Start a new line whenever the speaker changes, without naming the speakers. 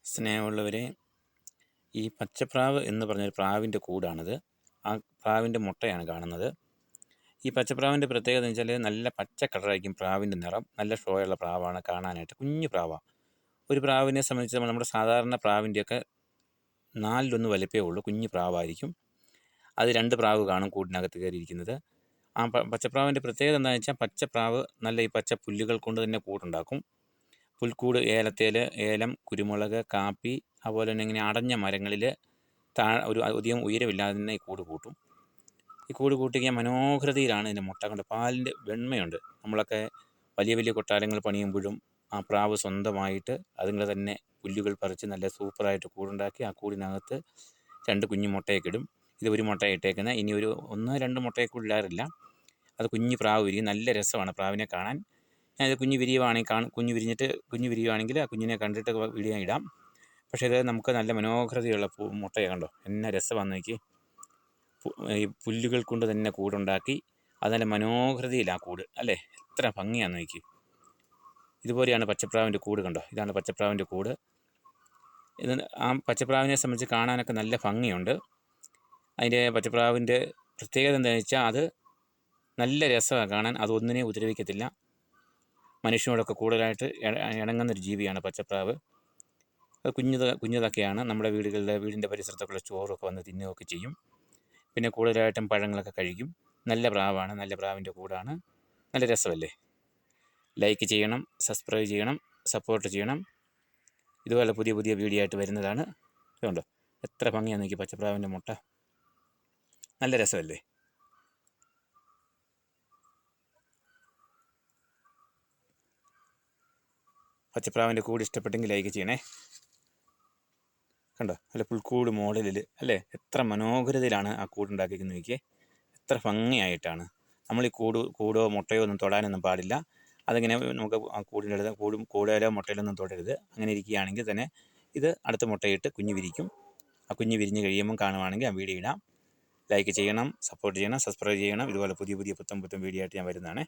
സ്നേഹമുള്ളവരെ, ഈ പച്ചപ്രാവ് എന്ന് പറഞ്ഞൊരു പ്രാവിൻ്റെ കൂടാണിത്. ആ പ്രാവിൻ്റെ മുട്ടയാണ് കാണുന്നത്. ഈ പച്ചപ്രാവിൻ്റെ പ്രത്യേകത എന്ന് വെച്ചാൽ നല്ല പച്ച കളറായിരിക്കും പ്രാവിൻ്റെ നിറം. നല്ല ഷോയുള്ള പ്രാവാണ് കാണാനായിട്ട്. കുഞ്ഞു പ്രാവാണ്. ഒരു പ്രാവിനെ സംബന്ധിച്ച് നമ്മുടെ സാധാരണ പ്രാവിൻ്റെയൊക്കെ നാലിലൊന്ന് വലിപ്പമേ ഉള്ളൂ. കുഞ്ഞു പ്രാവായിരിക്കും. അത് 2 പ്രാവ് കാണും കൂടിനകത്ത് കയറിയിരിക്കുന്നത്. ആ പച്ചപ്രാവിൻ്റെ പ്രത്യേകത എന്താണെന്ന് വെച്ചാൽ പച്ചപ്രാവ് നല്ല ഈ പച്ച പുല്ലുകൾ കൊണ്ട് തന്നെ കൂടുണ്ടാക്കും. പുൽക്കൂട് ഏലം, കുരുമുളക്, കാപ്പി, അതുപോലെ തന്നെ ഇങ്ങനെ അടഞ്ഞ മരങ്ങളിൽ ഒരു അധികം ഉയരമില്ലാതെ തന്നെ ഈ കൂട് കൂട്ടും. ഈ കൂട് കൂട്ടിക്കാൻ മനോഹരതയിലാണ് ഇതിൻ്റെ മുട്ട കൊണ്ട്. പാലിൻ്റെ വെണ്മയുണ്ട്. നമ്മളൊക്കെ വലിയ വലിയ കൊട്ടാരങ്ങൾ പണിയുമ്പോഴും ആ പ്രാവ് സ്വന്തമായിട്ട് അതുങ്ങൾ തന്നെ പുല്ലുകൾ പറിച്ച് നല്ല സൂപ്പറായിട്ട് കൂടുണ്ടാക്കി ആ കൂടിനകത്ത് 2 കുഞ്ഞു മുട്ടയൊക്കെ ഇടും. ഇത് ഒരു മുട്ട ഇട്ടേക്കുന്നത്. ഇനി ഒരു 1-2 മുട്ടയൊക്കെ ഇടാറില്ല. അത് കുഞ്ഞു പ്രാവ് വിരിയും. നല്ല രസമാണ് പ്രാവിനെ കാണാൻ. ഞാനിത് കുഞ്ഞ് വിരിയുവാണെങ്കിൽ ആ കുഞ്ഞിനെ കണ്ടിട്ട് വീഡിയോ ഇടാം. പക്ഷേ ഇത് നമുക്ക് നല്ല മനോഹരതയുള്ള മുട്ടയെ കണ്ടോ, എന്നാ രസമാണെന്ന് നോക്കി. ഈ പുല്ലുകൾ കൊണ്ട് തന്നെ കൂടുണ്ടാക്കി അത് നല്ല മനോഹരതയില്ല ആ കൂട് അല്ലേ, എത്ര ഭംഗിയാണെന്ന് നോക്കി. ഇതുപോലെയാണ് പച്ചപ്രാവിൻ്റെ കൂട് കണ്ടോ. ഇതാണ് പച്ചപ്രാവിൻ്റെ കൂട്. ഇത് ആ പച്ചപ്രാവിനെ സംബന്ധിച്ച് കാണാനൊക്കെ നല്ല ഭംഗിയുണ്ട്. അതിൻ്റെ പച്ചപ്രാവിൻ്റെ പ്രത്യേകത എന്താണെന്ന് വെച്ചാൽ അത് നല്ല രസമാണ് കാണാൻ. അതൊന്നിനെ ഉപദ്രവിക്കത്തില്ല. മനുഷ്യനോടൊക്കെ കൂടുതലായിട്ട് ഇണങ്ങുന്നൊരു ജീവിയാണ് പച്ചപ്രാവ്. അത് കുഞ്ഞതൊക്കെയാണ്. നമ്മുടെ വീടിൻ്റെ പരിസരത്തൊക്കെയുള്ള ചോറൊക്കെ വന്ന് തിന്നുകയൊക്കെ ചെയ്യും. പിന്നെ കൂടുതലായിട്ടും പഴങ്ങളൊക്കെ കഴിക്കും. നല്ല പ്രാവാണ്. നല്ല പ്രാവിൻ്റെ കൂടാണ്. നല്ല രസമല്ലേ. ലൈക്ക് ചെയ്യണം, സബ്സ്ക്രൈബ് ചെയ്യണം, സപ്പോർട്ട് ചെയ്യണം. ഇതുപോലെ പുതിയ പുതിയ വീഡിയോ ആയിട്ട് വരുന്നതാണ്. ഇതുകൊണ്ടോ എത്ര ഭംഗിയാണെന്ന് നോക്കി പച്ചപ്രാവിൻ്റെ മുട്ട. നല്ല രസമല്ലേ. പച്ചപ്രാവിൻ്റെ കൂട് ഇഷ്ടപ്പെട്ടെങ്കിൽ ലൈക്ക് ചെയ്യണേ. കണ്ടോ, നല്ല പുൽക്കൂട് മോഡലിൽ അല്ലേ, എത്ര മനോഹരതയിലാണ് ആ കൂടുണ്ടാക്കിയിരിക്കുന്നത് നോക്കിയേ. എത്ര ഭംഗിയായിട്ടാണ്. നമ്മൾ ഈ കൂടോ മുട്ടയോ ഒന്നും തൊടാനൊന്നും പാടില്ല. അതിങ്ങനെ നമുക്ക് ആ കൂടിൻ്റെ അടുത്ത് കൂടയിലോ മുട്ടയിലൊന്നും തൊടരുത്. അങ്ങനെ ഇരിക്കുകയാണെങ്കിൽ തന്നെ ഇത് അടുത്ത മുട്ടയിട്ട് കുഞ്ഞ് വിരിക്കും. ആ കുഞ്ഞ് വിരിഞ്ഞ് കഴിയുമ്പം കാണുവാണെങ്കിൽ ആ വീഡിയോ ഇടാം. ലൈക്ക് ചെയ്യണം, സപ്പോർട്ട് ചെയ്യണം, സബ്സ്ക്രൈബ് ചെയ്യണം. ഇതുപോലെ പുതിയ പുതിയ പുത്തൻ വീഡിയോ ആയിട്ട് ഞാൻ വരുന്നതാണ്.